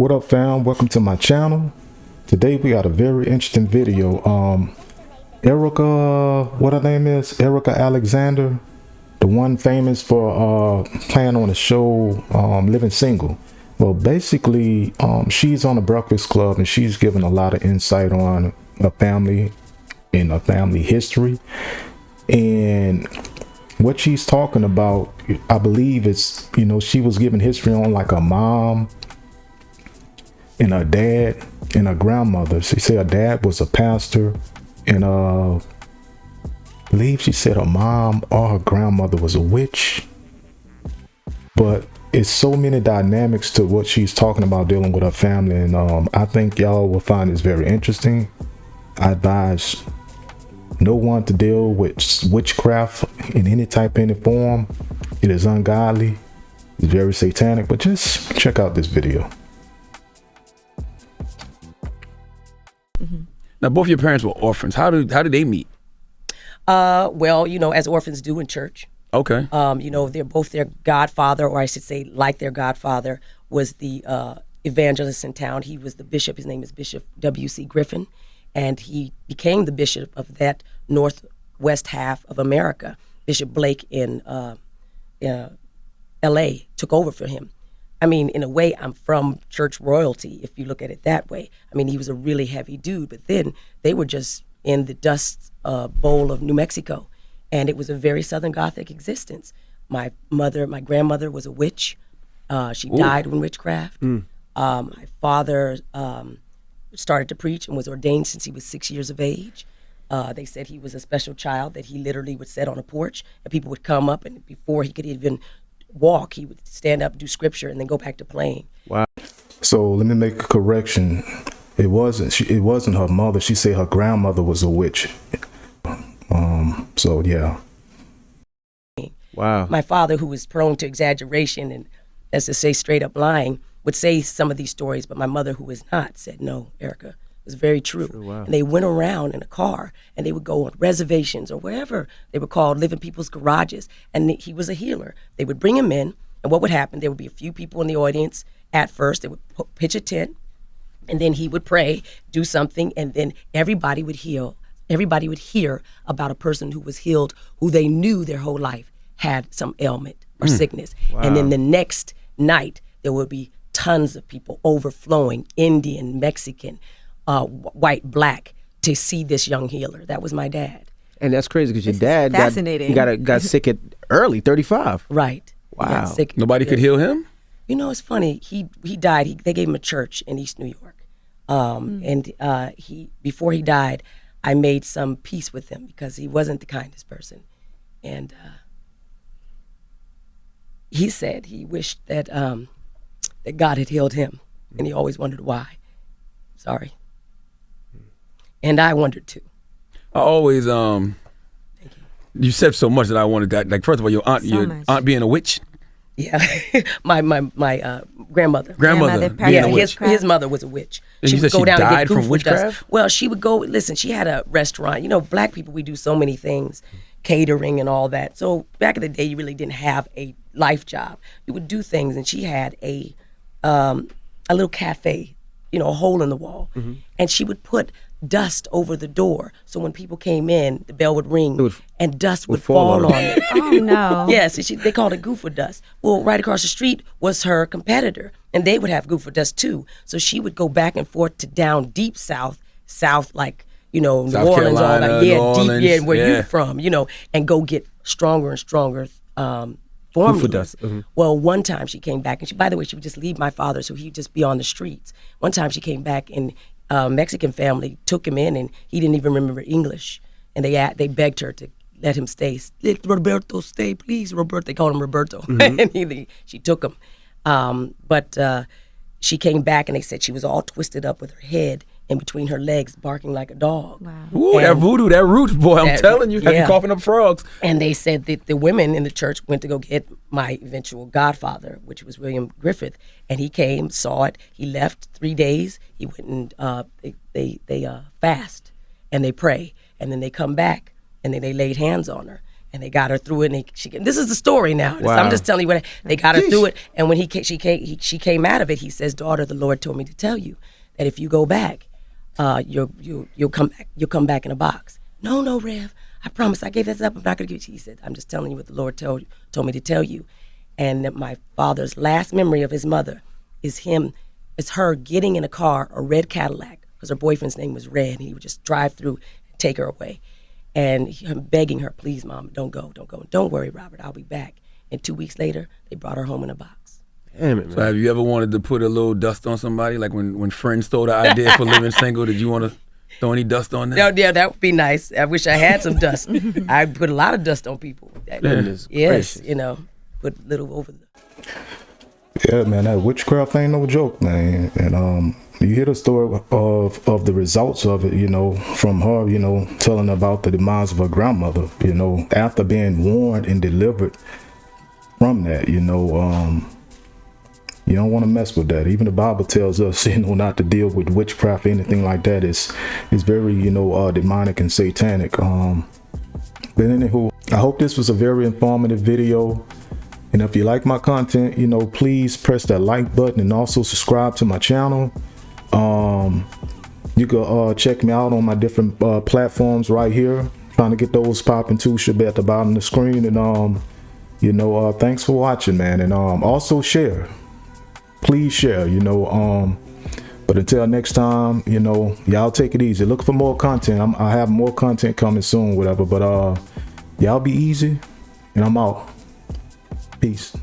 What up, fam? Welcome to my channel. Today we got a very interesting video. Erica, what her name is? Erica Alexander, the one famous for playing on the show Living Single. Well, basically, she's on the Breakfast Club and she's giving a lot of insight on a family and a family history. And what she's talking about, I believe it's, she was giving history on like a mom and her dad and her grandmother. She said her dad was a pastor, and I believe she said her mom or her grandmother was a witch. But it's so many dynamics to what she's talking about dealing with her family, and I think y'all will find this very interesting. I advise no one to deal with witchcraft in any type, any form. It is ungodly, it's very satanic, but just check out this video. Now, both your parents were orphans. How did they meet? Well, as orphans do in church. Okay. They're both their godfather, or I should say, like their godfather, was the evangelist in town. He was the bishop. His name is Bishop W.C. Griffin, and he became the bishop of that northwest half of America. Bishop Blake in L.A. took over for him. I mean, in a way, I'm from church royalty, if you look at it that way. I mean, he was a really heavy dude, but then they were just in the dust bowl of New Mexico, and it was a very Southern Gothic existence. My grandmother was a witch. She died in witchcraft. My father started to preach and was ordained since he was 6 years of age. They said he was a special child, that he literally would sit on a porch, and people would come up, and before he could even walk, he would stand up, do scripture, and then go back to playing. Wow. So let me make a correction. It wasn't her mother. She said her grandmother was a witch. So yeah. Wow. My father, who was prone to exaggeration and, as to say, straight up lying, would say some of these stories, but my mother, who was not, said, no, Erica, it was very true. Wow. And they went around in a car, and they would go on reservations or wherever they were called, live in people's garages, and he was a healer. They would bring him in, and what would happen, there would be a few people in the audience at first. They would pitch a tent, and then he would pray, do something, and then everybody would heal. Everybody would hear about a person who was healed, who they knew their whole life had some ailment or sickness. Wow. And then the next night, there would be tons of people overflowing, Indian, Mexican, white, black, to see this young healer. That was my dad. And that's crazy because your dad got sick at early, 35. Right. Wow. He got sick. Nobody could heal him? It's funny. He died. They gave him a church in East New York. And before he died, I made some peace with him because he wasn't the kindest person. And he said he wished that that God had healed him, and he always wondered why. Sorry. And I wondered too. I always you said so much that I wanted that. Like, first of all, your aunt being a witch. Yeah, my grandmother. Being a witch. His mother was a witch. And She you would said go she down and died get from goof with us. witchcraft? Well, she would go. Listen, she had a restaurant. Black people, we do so many things, catering and all that. So back in the day, you really didn't have a life job. You would do things, and she had a little cafe, a hole in the wall, and she would put dust over the door, so when people came in, the bell would ring and dust would fall on them. Oh no! Yes, they called it goofer dust. Well, right across the street was her competitor, and they would have goofer dust too. So she would go back and forth to down deep south like New Orleans, all Carolina, that, New Orleans, deep, where you're from, and go get stronger and stronger formulas. Dust. Well, one time she came back, and by the way, she would just leave my father, so he'd just be on the streets. One time she came back, and Mexican family took him in, and he didn't even remember English, and they begged her to let him stay. Let Roberto stay, please, Roberto. They called him Roberto, and she took him. But she came back, and they said she was all twisted up with her head in between her legs, barking like a dog. Wow. Ooh, that voodoo, that root, boy, I'm telling you, have you coughing up frogs. And they said that the women in the church went to go get my eventual godfather, which was William Griffith, and he came, saw it, he left 3 days, he went and they fast, and they pray, and then they come back, and then they laid hands on her, And they got her through it. And this is the story now. Wow. I'm just telling you what they got her through it. And when she came out of it, he says, "Daughter, the Lord told me to tell you that if you go back, you'll come back. You'll come back in a box." No, Rev. I promise. I gave this up. I'm not gonna give it to you. He said, "I'm just telling you what the Lord told me to tell you." And that my father's last memory of his mother is her getting in a car, a red Cadillac, because her boyfriend's name was Red, and he would just drive through and take her away. And him begging her, "Please, Mom, don't go. Don't worry, Robert, I'll be back." And 2 weeks later, they brought her home in a box. Damn it, man. So have you ever wanted to put a little dust on somebody? Like when friends stole the idea for living single, did you want to throw any dust on them? No, yeah, that would be nice. I wish I had some dust. I put a lot of dust on people. Goodness Yes, gracious. put a little over the... Yeah, man, that witchcraft ain't no joke, man. And you hear the story of the results of it, from her, telling about the demise of her grandmother, after being warned and delivered from that, you don't want to mess with that. Even the Bible tells us, not to deal with witchcraft or anything like that. It's very, demonic and satanic. But anywho, I hope this was a very informative video. And if you like my content, please press that like button and also subscribe to my channel. You can check me out on my different platforms right here. Trying to get those popping too. Should be at the bottom of the screen. And thanks for watching, man. And also share. Please share. But until next time, y'all take it easy. Look for more content. I have more content coming soon, whatever. But y'all be easy, and I'm out. Peace.